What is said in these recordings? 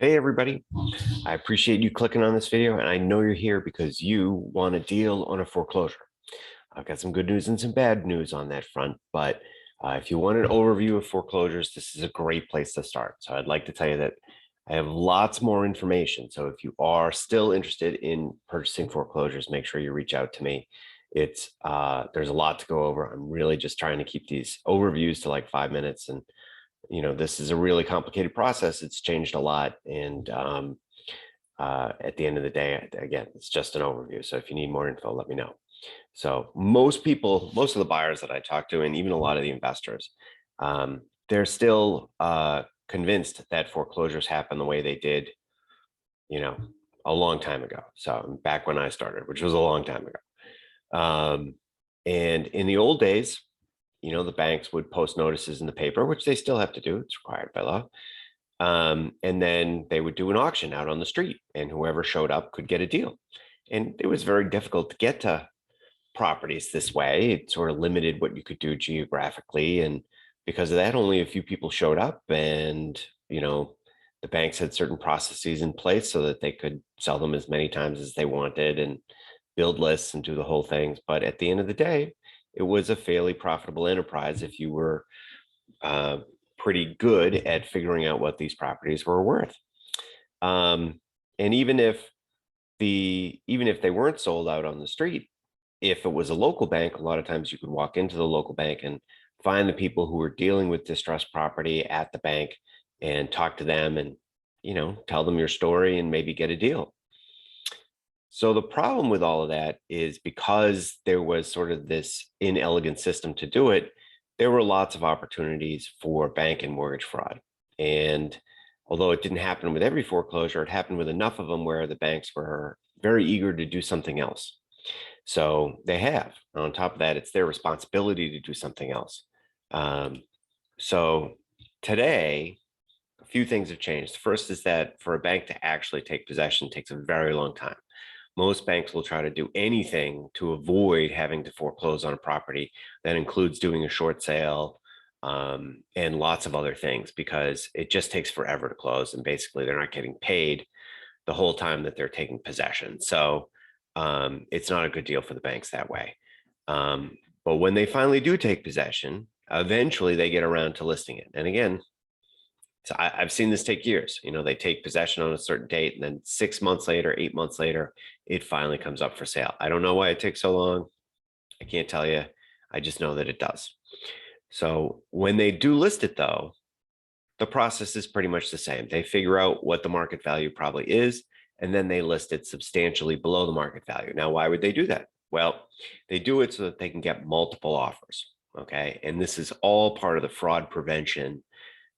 Hey everybody, I appreciate you clicking on this video, and I know you're here because you want a deal on a foreclosure. I've got some good news and some bad news on that front, but if you want an overview of foreclosures, this is a great place to start. So I'd like to tell you that I have lots more information. So if you are still interested in purchasing foreclosures, make sure you reach out to me. There's a lot to go over. I'm really just trying to keep these overviews to like 5 minutes, and this is a really complicated process. It's changed a lot. And at the end of the day, again, it's just an overview. So if you need more info, let me know. So most people, most of the buyers that I talk to, and even a lot of the investors, they're still convinced that foreclosures happen the way they did, you know, a long time ago. So back when I started, which was a long time ago. And in the old days, the banks would post notices in the paper, which they still have to do. It's required by law. And then they would do an auction out on the street, and whoever showed up could get a deal. And it was very difficult to get to properties this way. It sort of limited what you could do geographically. And because of that, only a few people showed up. And, the banks had certain processes in place so that they could sell them as many times as they wanted and build lists and do the whole thing. But at the end of the day, it was a fairly profitable enterprise if you were uh, pretty good at figuring out what these properties were worth. And even if they weren't sold out on the street, if it was a local bank, a lot of times you could walk into the local bank and find the people who were dealing with distressed property at the bank and talk to them and tell them your story and maybe get a deal. So the problem with all of that is because there was sort of this inelegant system to do it, there were lots of opportunities for bank and mortgage fraud. And although it didn't happen with every foreclosure, it happened with enough of them where the banks were very eager to do something else. So they have. On top of that, it's their responsibility to do something else. So today, a few things have changed. The first is that for a bank to actually take possession takes a very long time. Most banks will try to do anything to avoid having to foreclose on a property. That includes doing a short sale and lots of other things, because it just takes forever to close. And basically, they're not getting paid the whole time that they're taking possession. So it's not a good deal for the banks that way. But when they finally do take possession, eventually they get around to listing it. And again, so I've seen this take years. They take possession on a certain date, and then 6 months later, 8 months later, it finally comes up for sale. I don't know why it takes so long. I can't tell you. I just know that it does. So when they do list it, though, the process is pretty much the same. They figure out what the market value probably is, and then they list it substantially below the market value. Now, why would they do that? Well, they do it so that they can get multiple offers. Okay. And this is all part of the fraud prevention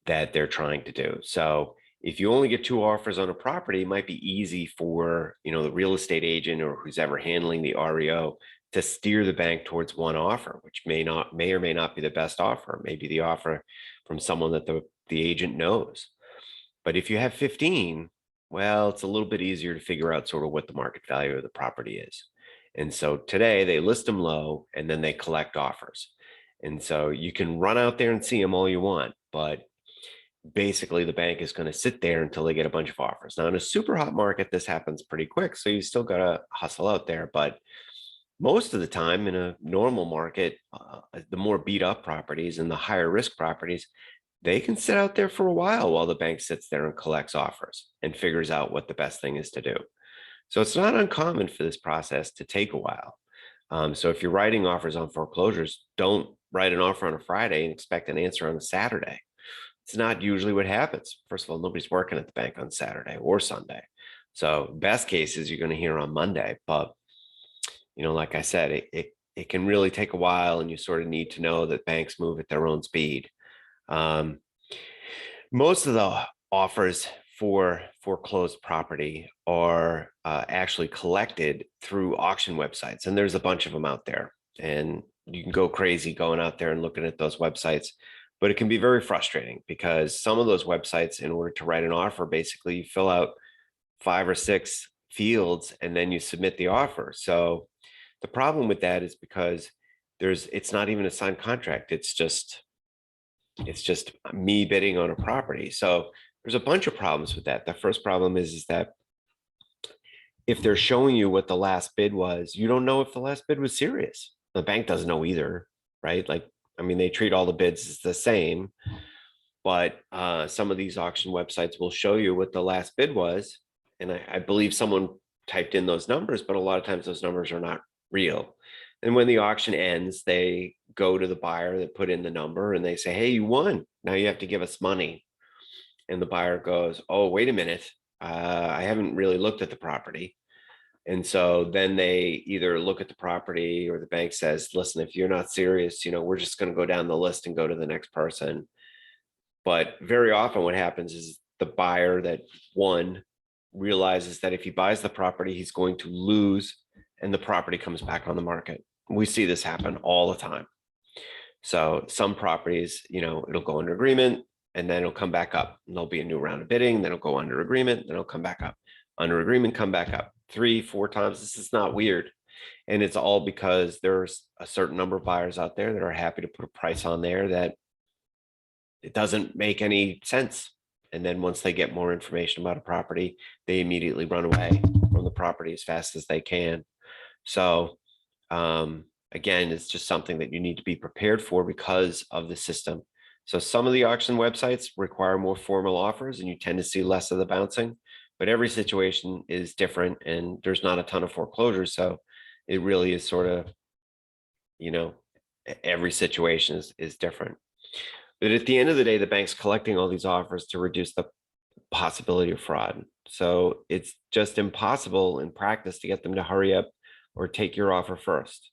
that they're trying to do. So if you only get two offers on a property, it might be easy for, the real estate agent or who's ever handling the REO to steer the bank towards one offer, which may or may not be the best offer. Maybe the offer from someone that the agent knows. But if you have 15, well, it's a little bit easier to figure out sort of what the market value of the property is. And so today they list them low and then they collect offers. And so you can run out there and see them all you want, but basically the bank is going to sit there until they get a bunch of offers. Now, in a super hot market, this happens pretty quick. So you still got to hustle out there. But most of the time in a normal market, the more beat up properties and the higher risk properties, they can sit out there for a while the bank sits there and collects offers and figures out what the best thing is to do. So it's not uncommon for this process to take a while. So if you're writing offers on foreclosures, don't write an offer on a Friday and expect an answer on a Saturday. It's not usually what happens. First of all, nobody's working at the bank on Saturday or Sunday. So best case is you're going to hear on Monday. But, like I said, it can really take a while, and you sort of need to know that banks move at their own speed. Most of the offers for foreclosed property are actually collected through auction websites, and there's a bunch of them out there, and you can go crazy going out there and looking at those websites, but it can be very frustrating because some of those websites, in order to write an offer, basically you fill out 5 or 6 fields and then you submit the offer. So the problem with that is because it's not even a signed contract. It's just me bidding on a property. So There's a bunch of problems with that. The first problem is that if they're showing you what the last bid was, you don't know if the last bid was serious. The bank doesn't know either, right? Like, I mean, they treat all the bids as the same, but some of these auction websites will show you what the last bid was. And I believe someone typed in those numbers, but a lot of times those numbers are not real. And when the auction ends, they go to the buyer that put in the number and they say, hey, you won. Now you have to give us money. And the buyer goes, oh, wait a minute. I haven't really looked at the property. And so then they either look at the property or the bank says, listen, if you're not serious, we're just going to go down the list and go to the next person. But very often what happens is the buyer that won realizes that if he buys the property, he's going to lose and the property comes back on the market. We see this happen all the time. So some properties, it'll go under agreement and then it'll come back up. And there'll be a new round of bidding, then it'll go under agreement, then it'll come back up. Under agreement, come back up 3-4 times. This is not weird. And it's all because there's a certain number of buyers out there that are happy to put a price on there that it doesn't make any sense. And then once they get more information about a property, they immediately run away from the property as fast as they can. So again, it's just something that you need to be prepared for because of the system. So some of the auction websites require more formal offers and you tend to see less of the bouncing, but every situation is different and there's not a ton of foreclosures. So it really is sort of, every situation is different. But at the end of the day, the bank's collecting all these offers to reduce the possibility of fraud. So it's just impossible in practice to get them to hurry up or take your offer first.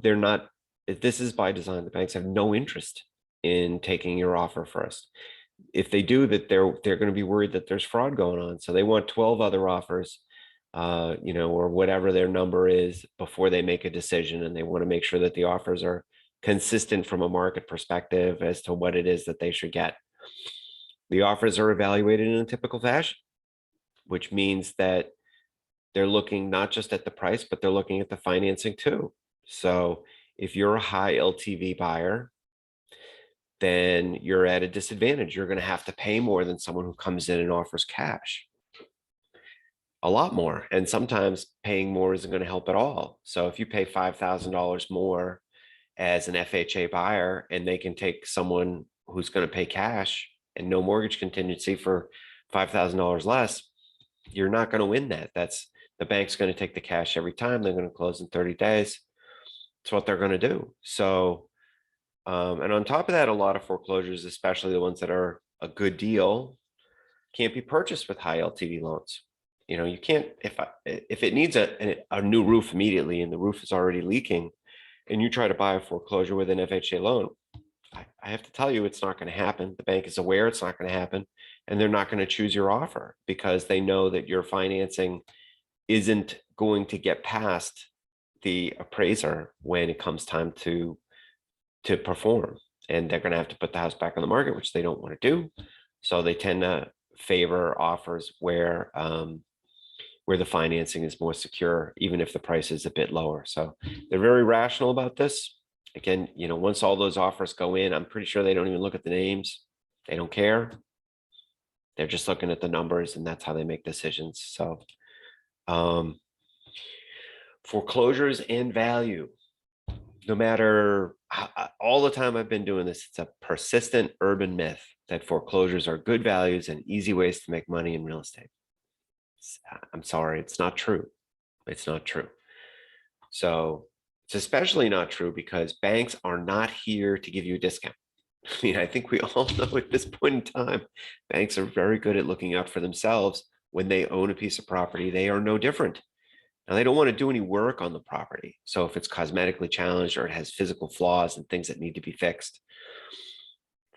They're not, this is by design. The banks have no interest in taking your offer first. If they do that, they're going to be worried that there's fraud going on. So they want 12 other offers, or whatever their number is before they make a decision. And they want to make sure that the offers are consistent from a market perspective as to what it is that they should get. The offers are evaluated in a typical fashion, which means that they're looking not just at the price, but they're looking at the financing too. So if you're a high LTV buyer, then you're at a disadvantage. You're going to have to pay more than someone who comes in and offers cash. A lot more. And sometimes paying more isn't going to help at all. So if you pay $5,000 more as an FHA buyer and they can take someone who's going to pay cash and no mortgage contingency for $5,000 less, you're not going to win that. The bank's going to take the cash every time. They're going to close in 30 days. It's what they're going to do. So, and on top of that, a lot of foreclosures, especially the ones that are a good deal, can't be purchased with high LTV loans. You can't, if it needs a new roof immediately and the roof is already leaking and you try to buy a foreclosure with an FHA loan, I have to tell you, it's not going to happen. The bank is aware it's not going to happen, and they're not going to choose your offer because they know that your financing isn't going to get past the appraiser when it comes time to perform. And they're going to have to put the house back on the market, which they don't want to do. So they tend to favor offers where the financing is more secure, even if the price is a bit lower. So they're very rational about this. Again, once all those offers go in, I'm pretty sure they don't even look at the names. They don't care. They're just looking at the numbers, and that's how they make decisions. So foreclosures and value, no matter all the time I've been doing this, it's a persistent urban myth that foreclosures are good values and easy ways to make money in real estate. I'm sorry, it's not true. It's not true. So it's especially not true because banks are not here to give you a discount. I mean, I think we all know at this point in time, banks are very good at looking out for themselves. When they own a piece of property, they are no different. Now, they don't want to do any work on the property. So if it's cosmetically challenged or it has physical flaws and things that need to be fixed,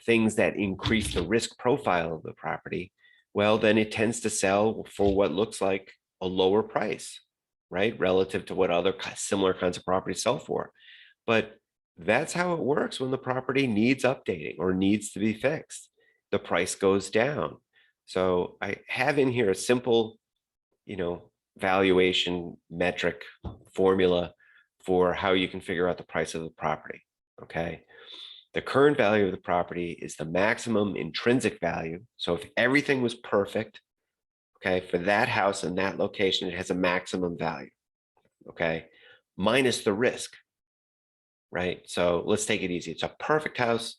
things that increase the risk profile of the property, well, then it tends to sell for what looks like a lower price, right? Relative to what other similar kinds of properties sell for. But that's how it works when the property needs updating or needs to be fixed. The price goes down. So I have in here a simple, valuation metric formula for how you can figure out the price of the property. Okay. The current value of the property is the maximum intrinsic value. So if everything was perfect, okay, for that house and that location, it has a maximum value, okay, minus the risk, right? So let's take it easy. It's a perfect house,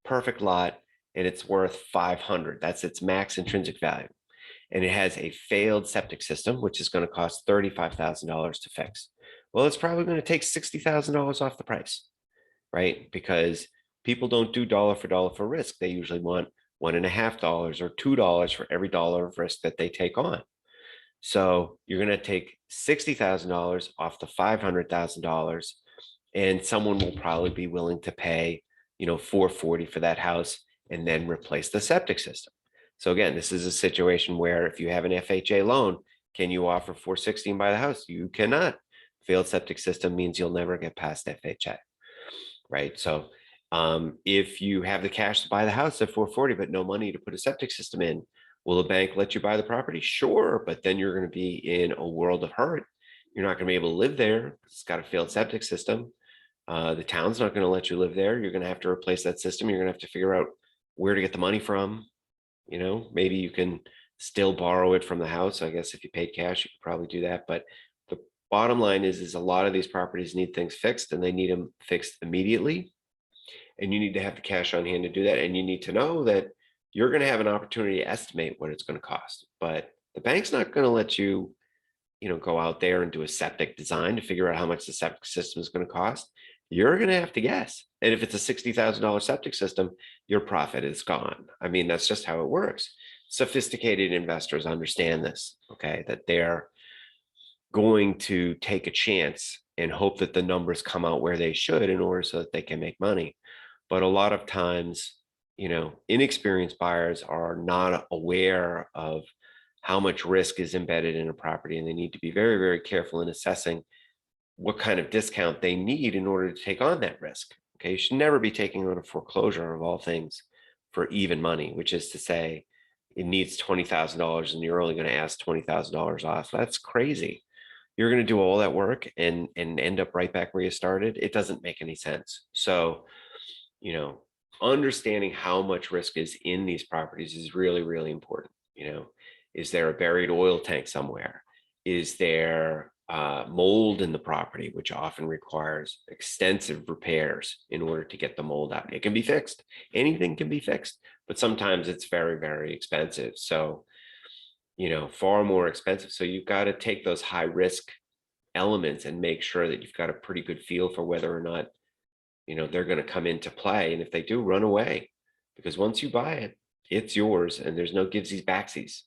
perfect lot, and it's worth 500. That's its max intrinsic value. And it has a failed septic system, which is going to cost $35,000 to fix. Well, it's probably going to take $60,000 off the price, right? Because people don't do dollar for risk. They usually want $1.50 or $2 for every dollar of risk that they take on. So you're going to take $60,000 off the $500,000, and someone will probably be willing to pay, $440 for that house and then replace the septic system. So again, this is a situation where if you have an FHA loan, can you offer $460 and buy the house? You cannot. Failed septic system means you'll never get past FHA, right? So if you have the cash to buy the house at $440, but no money to put a septic system in, will a bank let you buy the property? Sure, but then you're going to be in a world of hurt. You're not going to be able to live there. It's got a failed septic system. The town's not going to let you live there. You're going to have to replace that system. You're going to have to figure out where to get the money from. Maybe you can still borrow it from the house. I guess if you paid cash, you could probably do that. But the bottom line is a lot of these properties need things fixed, and they need them fixed immediately. And you need to have the cash on hand to do that. And you need to know that you're going to have an opportunity to estimate what it's going to cost. But the bank's not going to let you, go out there and do a septic design to figure out how much the septic system is going to cost. You're going to have to guess. And if it's a $60,000 septic system, your profit is gone. I mean, that's just how it works. Sophisticated investors understand this, okay, that they're going to take a chance and hope that the numbers come out where they should in order so that they can make money. But a lot of times, inexperienced buyers are not aware of how much risk is embedded in a property, and they need to be very, very careful in assessing what kind of discount they need in order to take on that risk. Okay, you should never be taking on a foreclosure of all things for even money, which is to say it needs $20,000 and you're only going to ask $20,000 off. That's crazy. You're going to do all that work and end up right back where you started. It doesn't make any sense. So, understanding how much risk is in these properties is really, really important. Is there a buried oil tank somewhere? Is there mold in the property, which often requires extensive repairs in order to get the mold out? It can be fixed. Anything can be fixed, but sometimes it's very, very expensive. So, far more expensive. So you've got to take those high risk elements and make sure that you've got a pretty good feel for whether or not, they're going to come into play. And if they do, run away, because once you buy it, it's yours and there's no givesies backsies.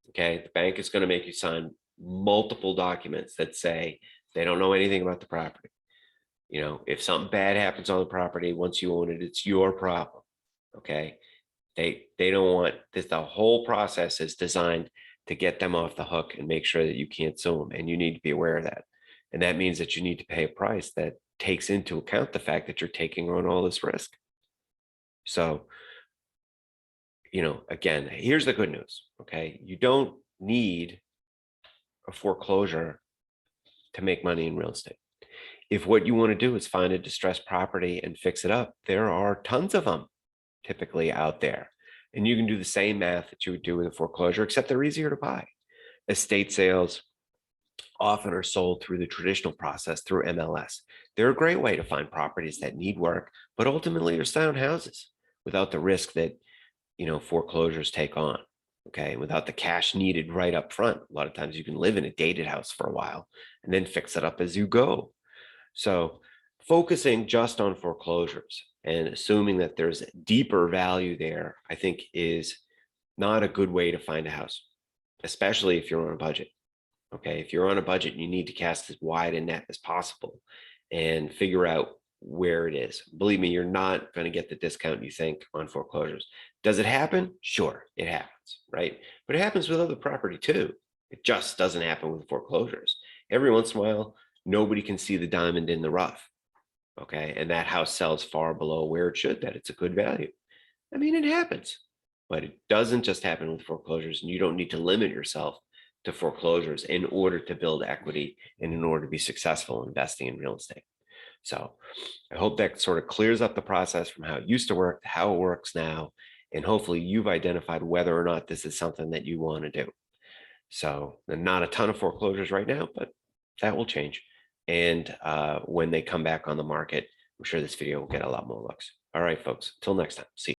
Okay. The bank is going to make you sign multiple documents that say they don't know anything about the property. If something bad happens on the property, once you own it, it's your problem. Okay. They don't want this. The whole process is designed to get them off the hook and make sure that you can't sue them. And you need to be aware of that. And that means that you need to pay a price that takes into account the fact that you're taking on all this risk. So, again, here's the good news. Okay. You don't need a foreclosure to make money in real estate. If what you want to do is find a distressed property and fix it up, there are tons of them typically out there. And you can do the same math that you would do with a foreclosure, except they're easier to buy. Estate sales often are sold through the traditional process through MLS. They're a great way to find properties that need work, but ultimately are sound houses without the risk that, foreclosures take on. Okay. Without the cash needed right up front. A lot of times you can live in a dated house for a while and then fix it up as you go. So focusing just on foreclosures and assuming that there's deeper value there, I think is not a good way to find a house, especially if you're on a budget. Okay. If you're on a budget, you need to cast as wide a net as possible and figure out where it is. Believe me, you're not going to get the discount you think on foreclosures. Does it happen? Sure, it happens, right? But it happens with other property too. It just doesn't happen with foreclosures. Every once in a while, nobody can see the diamond in the rough. Okay. And that house sells far below where it should, that it's a good value. I mean, it happens, but it doesn't just happen with foreclosures, and you don't need to limit yourself to foreclosures in order to build equity and in order to be successful investing in real estate. So I hope that sort of clears up the process from how it used to work to how it works now. And hopefully you've identified whether or not this is something that you want to do. So not a ton of foreclosures right now, but that will change. And when they come back on the market, I'm sure this video will get a lot more looks. All right, folks, until next time, see you.